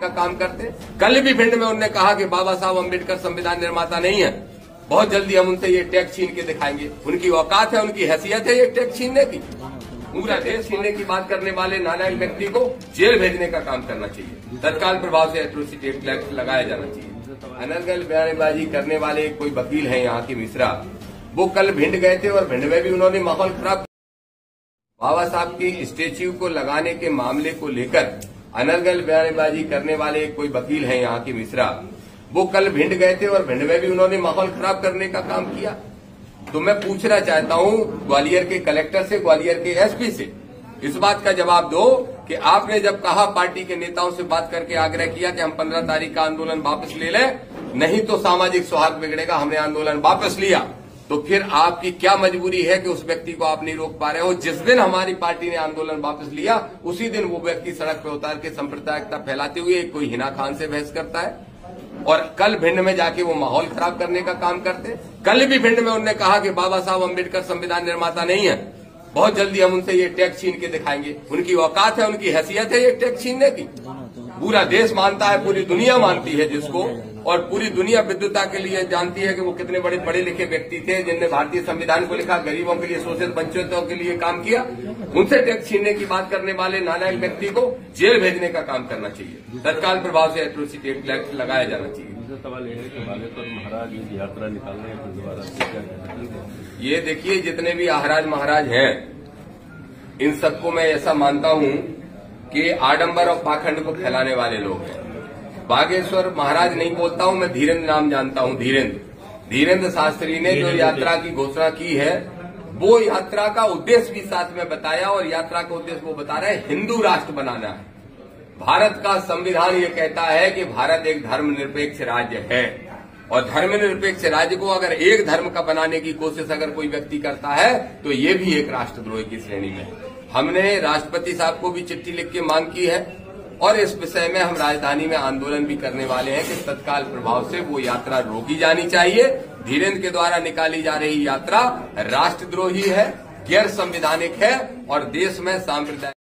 का काम करते। कल भी भिंड में उन्होंने कहा कि बाबा साहब अम्बेडकर संविधान निर्माता नहीं है, बहुत जल्दी हम उनसे ये टैक्स छीन के दिखाएंगे। उनकी औकात है, उनकी हैसियत है ये टैक्स छीनने की। पूरा देश छीनने की बात करने वाले नालायक व्यक्ति को जेल भेजने का काम करना चाहिए। तत्काल प्रभाव से एट्रोसिटी एक्ट लगाया जाना चाहिए। अनर्गल बयानबाजी करने वाले कोई वकील हैं यहाँ की मिश्रा, वो कल भिंड गए थे और भिंड में भी उन्होंने माहौल खराब। बाबा साहब की स्टेच्यू को लगाने के मामले को लेकर अनर्गल बयानबाजी करने वाले कोई वकील हैं यहाँ की मिश्रा, वो कल भिंड गए थे और भिंड में भी उन्होंने माहौल खराब करने का काम किया। तो मैं पूछना चाहता हूं ग्वालियर के कलेक्टर से, ग्वालियर के एसपी से, इस बात का जवाब दो कि आपने जब कहा, पार्टी के नेताओं से बात करके आग्रह किया कि हम 15 तारीख का आंदोलन वापस ले लें, नहीं तो सामाजिक सौहार्द बिगड़ेगा, हमने आंदोलन वापस लिया, तो फिर आपकी क्या मजबूरी है कि उस व्यक्ति को आप नहीं रोक पा रहे हो? जिस दिन हमारी पार्टी ने आंदोलन वापस लिया, उसी दिन वो व्यक्ति सड़क पर उतार के सांप्रदायिकता फैलाते हुए कोई हिना खान से बहस करता है और कल भिंड में जाके वो माहौल खराब करने का काम करते। कल भी भिंड में उन्होंने कहा कि बाबा साहब अम्बेडकर संविधान निर्माता नहीं है, बहुत जल्दी हम उनसे ये टैक्स छीन के दिखाएंगे। उनकी औकात है, उनकी हैसियत है ये टैक्स छीनने की। पूरा देश मानता है, पूरी दुनिया मानती है जिसको, और पूरी दुनिया विद्वता के लिए जानती है कि वो कितने बड़े पढ़े लिखे व्यक्ति थे जिनने भारतीय संविधान को लिखा, गरीबों के लिए, शोषित वंचितों के लिए काम किया। उनसे टैक्स छीनने की बात करने वाले नालायक व्यक्ति को जेल भेजने का काम करना चाहिए। तत्काल प्रभाव से एट्रोसिटी एक्ट लगाया जाना चाहिए। सवाल यह है कि बालेश्वर महाराज यात्रा निकालने के दोबारा ये देखिए, जितने भी आहराज महाराज हैं, इन सबको मैं ऐसा मानता हूं कि आडंबर और पाखंड को फैलाने वाले लोग हैं। बागेश्वर महाराज नहीं बोलता हूं मैं, धीरेन्द्र नाम जानता हूं। धीरेन्द्र शास्त्री ने जो यात्रा की घोषणा की है, वो यात्रा का उद्देश्य भी साथ में बताया, और यात्रा का उद्देश्य वो बता रहे हैं हिंदू राष्ट्र बनाना है। भारत का संविधान ये कहता है कि भारत एक धर्मनिरपेक्ष राज्य है, और धर्मनिरपेक्ष राज्य को अगर एक धर्म का बनाने की कोशिश अगर कोई व्यक्ति करता है तो ये भी एक राष्ट्रद्रोही की श्रेणी में है। हमने राष्ट्रपति साहब को भी चिट्ठी लिख के मांग की है, और इस विषय में हम राजधानी में आंदोलन भी करने वाले हैं कि तत्काल प्रभाव से वो यात्रा रोकी जानी चाहिए। धीरेन्द्र के द्वारा निकाली जा रही यात्रा राष्ट्रद्रोही है, गैर संवैधानिक है, और देश में सांप्रदायिक